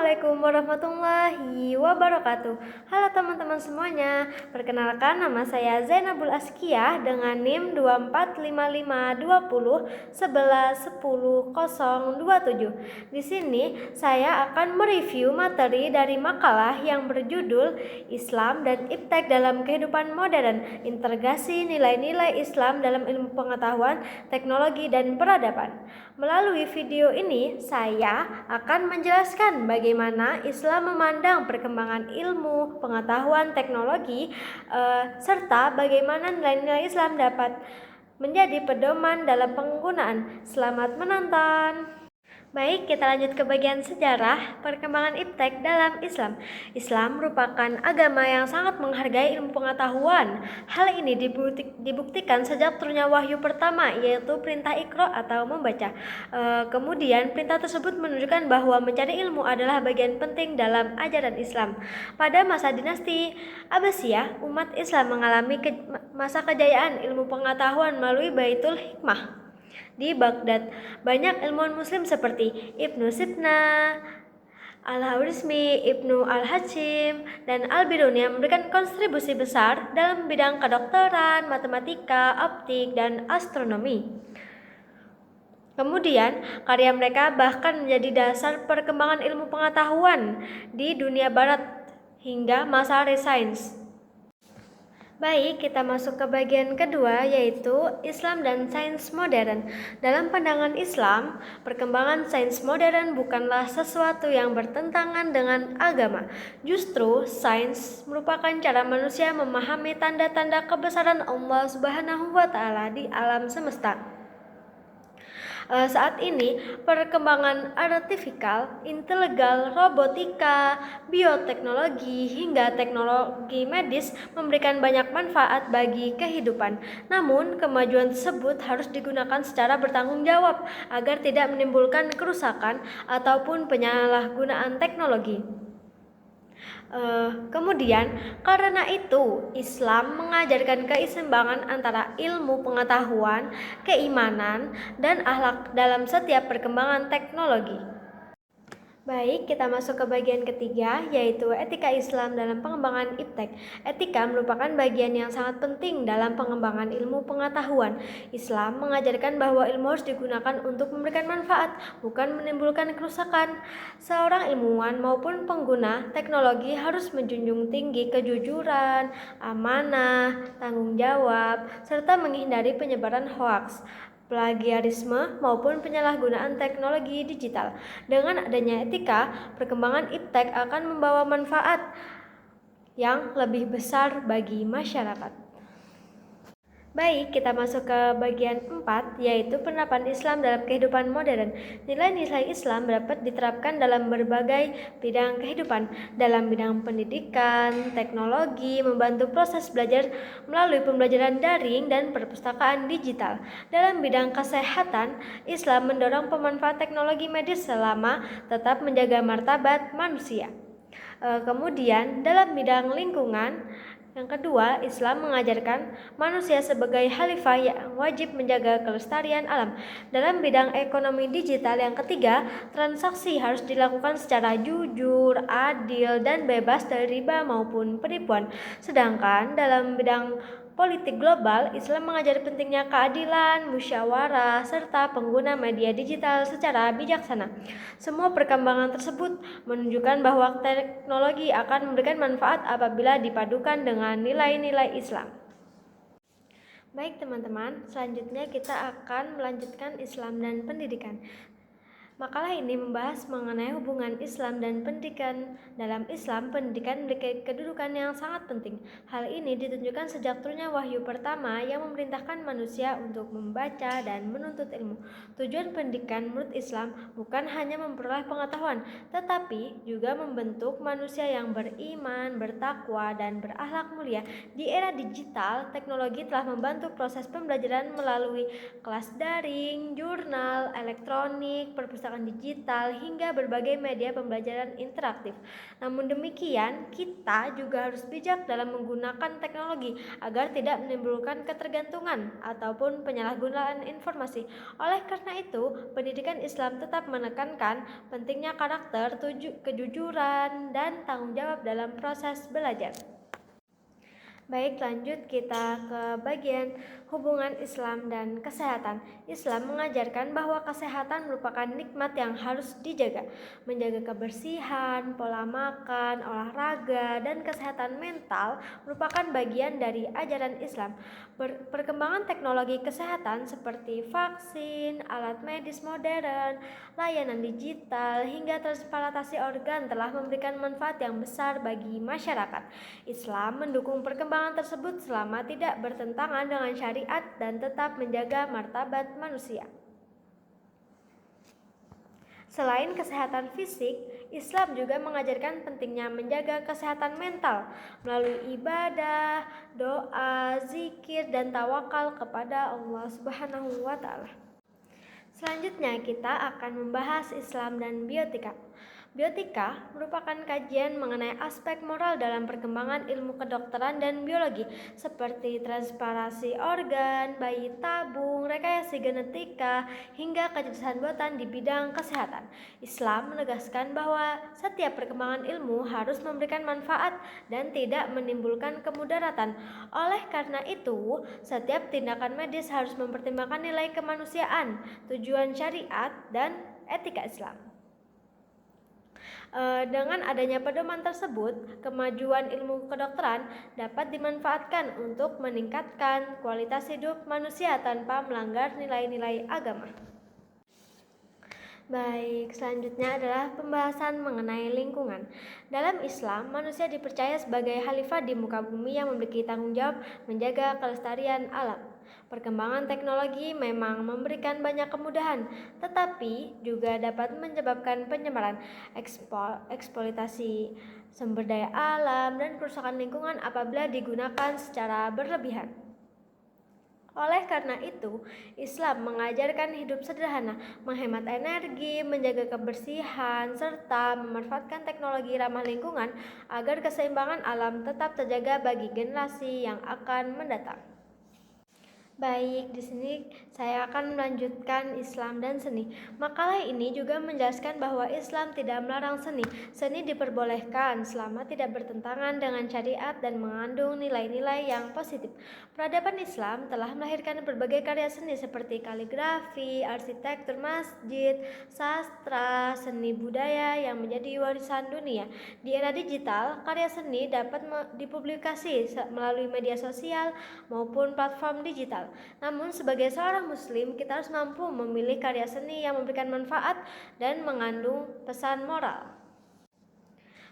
Assalamualaikum warahmatullahi wabarakatuh. Halo teman-teman semuanya. Perkenalkan, nama saya Zainabul Askiyah dengan NIM 245520111027. Di sini saya akan mereview materi dari makalah yang berjudul Islam dan Iptek dalam Kehidupan Modern, Integrasi Nilai-nilai Islam dalam Ilmu Pengetahuan, Teknologi dan Peradaban. Melalui video ini, saya akan menjelaskan bagaimana Islam memandang perkembangan ilmu, pengetahuan, teknologi, serta bagaimana nilai-nilai Islam dapat menjadi pedoman dalam penggunaan. Selamat menonton! Baik, kita lanjut ke bagian sejarah perkembangan iptek dalam Islam. Islam merupakan agama yang sangat menghargai ilmu pengetahuan. Hal ini dibuktikan sejak turunnya wahyu pertama, yaitu perintah Iqra atau membaca. Kemudian perintah tersebut menunjukkan bahwa mencari ilmu adalah bagian penting dalam ajaran Islam. Pada masa dinasti Abbasiyah, umat Islam mengalami masa kejayaan ilmu pengetahuan melalui Baitul Hikmah di Baghdad. Banyak ilmuwan muslim seperti Ibnu Sibna, Al-Khwarizmi, Ibnu Al-Hajim, dan Al-Biruni yang memberikan kontribusi besar dalam bidang kedokteran, matematika, optik, dan astronomi. Kemudian, karya mereka bahkan menjadi dasar perkembangan ilmu pengetahuan di dunia barat hingga masa Renaissance. Baik, kita masuk ke bagian kedua, yaitu Islam dan sains modern. Dalam pandangan Islam, perkembangan sains modern bukanlah sesuatu yang bertentangan dengan agama. Justru, sains merupakan cara manusia memahami tanda-tanda kebesaran Allah Subhanahu wa Ta'ala di alam semesta. Saat ini, perkembangan artifisial, intelijen, robotika, bioteknologi, hingga teknologi medis memberikan banyak manfaat bagi kehidupan. Namun, kemajuan tersebut harus digunakan secara bertanggung jawab agar tidak menimbulkan kerusakan ataupun penyalahgunaan teknologi. Kemudian, karena itu Islam mengajarkan keseimbangan antara ilmu pengetahuan, keimanan, dan akhlak dalam setiap perkembangan teknologi. Baik, kita masuk ke bagian ketiga, yaitu etika Islam dalam pengembangan iptek. Etika merupakan bagian yang sangat penting dalam pengembangan ilmu pengetahuan. Islam mengajarkan bahwa ilmu harus digunakan untuk memberikan manfaat, bukan menimbulkan kerusakan. Seorang ilmuwan maupun pengguna teknologi harus menjunjung tinggi kejujuran, amanah, tanggung jawab, serta menghindari penyebaran hoaks, plagiarisme, maupun penyalahgunaan teknologi digital. Dengan adanya etika, perkembangan iptek akan membawa manfaat yang lebih besar bagi masyarakat. Baik, kita masuk ke bagian 4, yaitu penerapan Islam dalam kehidupan modern. Nilai-nilai Islam dapat diterapkan dalam berbagai bidang kehidupan, dalam bidang pendidikan, teknologi, membantu proses belajar melalui pembelajaran daring dan perpustakaan digital. Dalam bidang kesehatan, Islam mendorong pemanfaatan teknologi medis selama tetap menjaga martabat manusia. Kemudian, dalam bidang lingkungan, yang kedua, Islam mengajarkan manusia sebagai khalifah yang wajib menjaga kelestarian alam. Dalam bidang ekonomi digital, yang ketiga, transaksi harus dilakukan secara jujur, adil, dan bebas dari riba maupun penipuan. Sedangkan dalam bidang politik global, Islam mengajari pentingnya keadilan, musyawarah, serta pengguna media digital secara bijaksana. Semua perkembangan tersebut menunjukkan bahwa teknologi akan memberikan manfaat apabila dipadukan dengan nilai-nilai Islam. Baik teman-teman, selanjutnya kita akan melanjutkan Islam dan pendidikan. Makalah ini membahas mengenai hubungan Islam dan pendidikan. Dalam Islam, pendidikan memiliki kedudukan yang sangat penting. Hal ini ditunjukkan sejak turunnya wahyu pertama yang memerintahkan manusia untuk membaca dan menuntut ilmu. Tujuan pendidikan menurut Islam bukan hanya memperoleh pengetahuan, tetapi juga membentuk manusia yang beriman, bertakwa, dan berakhlak mulia. Di era digital, teknologi telah membantu proses pembelajaran melalui kelas daring, jurnal, elektronik, perpustakaan, perpustakaan digital, hingga berbagai media pembelajaran interaktif. Namun demikian, kita juga harus bijak dalam menggunakan teknologi agar tidak menimbulkan ketergantungan ataupun penyalahgunaan informasi. Oleh karena itu, pendidikan Islam tetap menekankan pentingnya karakter, kejujuran, dan tanggung jawab dalam proses belajar. Baik, lanjut kita ke bagian hubungan Islam dan kesehatan. Islam mengajarkan bahwa kesehatan merupakan nikmat yang harus dijaga. Menjaga kebersihan, pola makan, olahraga, dan kesehatan mental merupakan bagian dari ajaran Islam. Perkembangan teknologi kesehatan seperti vaksin, alat medis modern, layanan digital, hingga transplantasi organ telah memberikan manfaat yang besar bagi masyarakat. Islam mendukung perkembangan tersebut selama tidak bertentangan dengan syariat dan tetap menjaga martabat manusia. Selain kesehatan fisik, Islam juga mengajarkan pentingnya menjaga kesehatan mental melalui ibadah, doa, zikir, dan tawakal kepada Allah Subhanahu wa Ta'ala. Selanjutnya kita akan membahas Islam dan biotika. Biotika merupakan kajian mengenai aspek moral dalam perkembangan ilmu kedokteran dan biologi seperti transplantasi organ, bayi tabung, rekayasa genetika, hingga kecerdasan buatan di bidang kesehatan. Islam menegaskan bahwa setiap perkembangan ilmu harus memberikan manfaat dan tidak menimbulkan kemudaratan. Oleh karena itu, setiap tindakan medis harus mempertimbangkan nilai kemanusiaan, tujuan syariat, dan etika Islam. Dengan adanya pedoman tersebut, kemajuan ilmu kedokteran dapat dimanfaatkan untuk meningkatkan kualitas hidup manusia tanpa melanggar nilai-nilai agama. Baik, selanjutnya adalah pembahasan mengenai lingkungan. Dalam Islam, manusia dipercaya sebagai khalifah di muka bumi yang memiliki tanggung jawab menjaga kelestarian alam. Perkembangan teknologi memang memberikan banyak kemudahan, tetapi juga dapat menyebabkan penyebaran, eksploitasi sumber daya alam, dan kerusakan lingkungan apabila digunakan secara berlebihan. Oleh karena itu, Islam mengajarkan hidup sederhana, menghemat energi, menjaga kebersihan, serta memanfaatkan teknologi ramah lingkungan agar keseimbangan alam tetap terjaga bagi generasi yang akan mendatang. Baik, di sini saya akan melanjutkan Islam dan seni. Makalah ini juga menjelaskan bahwa Islam tidak melarang seni. Seni diperbolehkan selama tidak bertentangan dengan syariat dan mengandung nilai-nilai yang positif. Peradaban Islam telah melahirkan berbagai karya seni seperti kaligrafi, arsitektur masjid, sastra, seni budaya yang menjadi warisan dunia. Di era digital, karya seni dapat dipublikasi melalui media sosial maupun platform digital. Namun sebagai seorang muslim, kita harus mampu memilih karya seni yang memberikan manfaat dan mengandung pesan moral.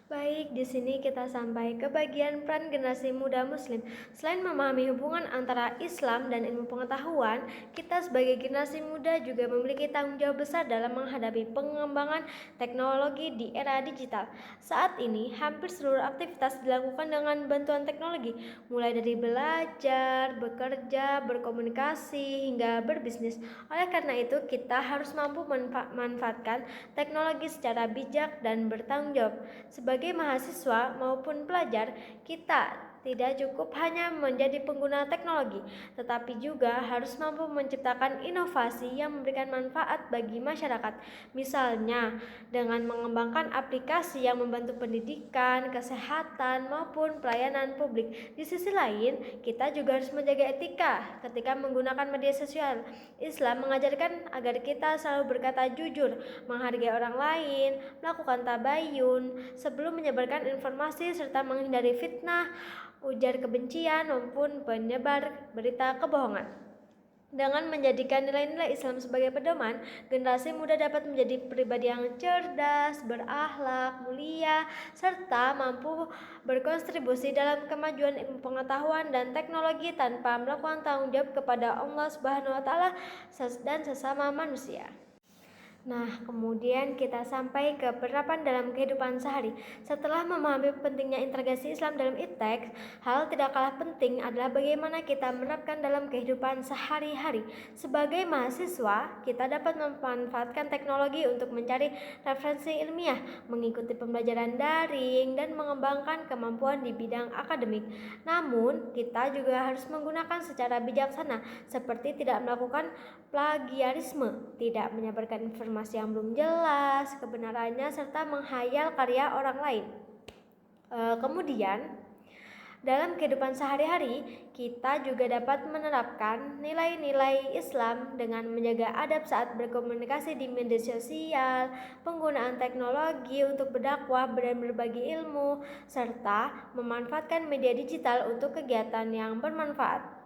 Baik, di sini kita sampai ke bagian peran generasi muda muslim. Selain memahami hubungan antara Islam dan ilmu pengetahuan, kita sebagai generasi muda juga memiliki tanggung jawab besar dalam menghadapi pengembangan teknologi di era digital. Saat ini, hampir seluruh aktivitas dilakukan dengan bantuan teknologi, mulai dari belajar, bekerja, berkomunikasi, hingga berbisnis. Oleh karena itu, kita harus mampu memanfaatkan teknologi secara bijak dan bertanggung jawab. Sebagai mahasiswa maupun pelajar, kita tidak cukup hanya menjadi pengguna teknologi, tetapi juga harus mampu menciptakan inovasi yang memberikan manfaat bagi masyarakat. Misalnya, dengan mengembangkan aplikasi yang membantu pendidikan, kesehatan, maupun pelayanan publik. Di sisi lain, kita juga harus menjaga etika ketika menggunakan media sosial. Islam mengajarkan agar kita selalu berkata jujur, menghargai orang lain, melakukan tabayun sebelum menyebarkan informasi, serta menghindari fitnah, ujar kebencian maupun penyebar berita kebohongan. Dengan menjadikan nilai-nilai Islam sebagai pedoman, generasi muda dapat menjadi pribadi yang cerdas, berakhlak, mulia, serta mampu berkontribusi dalam kemajuan ilmu pengetahuan dan teknologi tanpa melakukan tanggung jawab kepada Allah Subhanahu wa Ta'ala dan sesama manusia. Nah, kemudian kita sampai ke penerapan dalam kehidupan sehari. Setelah memahami pentingnya integrasi Islam dalam teks, hal tidak kalah penting adalah bagaimana kita menerapkan dalam kehidupan sehari-hari. Sebagai mahasiswa, kita dapat memanfaatkan teknologi untuk mencari referensi ilmiah, mengikuti pembelajaran daring, dan mengembangkan kemampuan di bidang akademik. Namun, kita juga harus menggunakan secara bijaksana, seperti tidak melakukan plagiarisme, tidak menyebarkan informasi yang belum jelas kebenarannya, serta menghayal karya orang lain. Kemudian, dalam kehidupan sehari-hari, kita juga dapat menerapkan nilai-nilai Islam dengan menjaga adab saat berkomunikasi di media sosial, penggunaan teknologi untuk berdakwah dan berbagi ilmu, serta memanfaatkan media digital untuk kegiatan yang bermanfaat.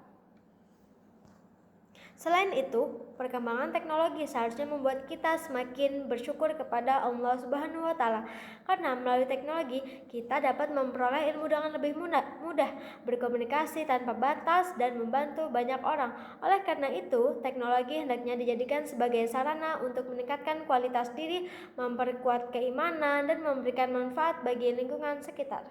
Selain itu, perkembangan teknologi seharusnya membuat kita semakin bersyukur kepada Allah Subhanahu wa taala. Karena melalui teknologi, kita dapat memperoleh ilmu dengan lebih mudah, berkomunikasi tanpa batas dan membantu banyak orang. Oleh karena itu, teknologi hendaknya dijadikan sebagai sarana untuk meningkatkan kualitas diri, memperkuat keimanan, dan memberikan manfaat bagi lingkungan sekitar.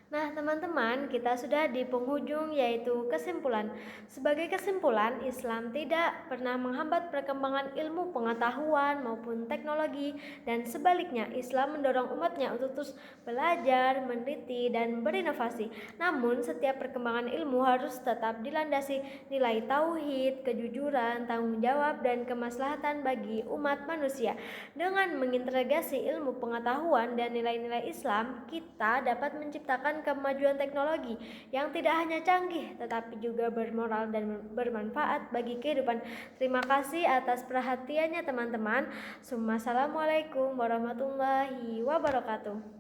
Nah, teman-teman, kita sudah di penghujung, yaitu kesimpulan. Sebagai kesimpulan, Islam tidak pernah menghambat perkembangan ilmu pengetahuan maupun teknologi, dan sebaliknya Islam mendorong umatnya untuk terus belajar, meneliti, dan berinovasi. Namun, setiap perkembangan ilmu harus tetap dilandasi nilai tauhid, kejujuran, tanggung jawab, dan kemaslahatan bagi umat manusia. Dengan mengintegrasi ilmu pengetahuan dan nilai-nilai Islam, kita dapat menciptakan kemajuan teknologi yang tidak hanya canggih tetapi juga bermoral dan bermanfaat bagi kehidupan. Terima kasih atas perhatiannya teman-teman. Assalamualaikum warahmatullahi wabarakatuh.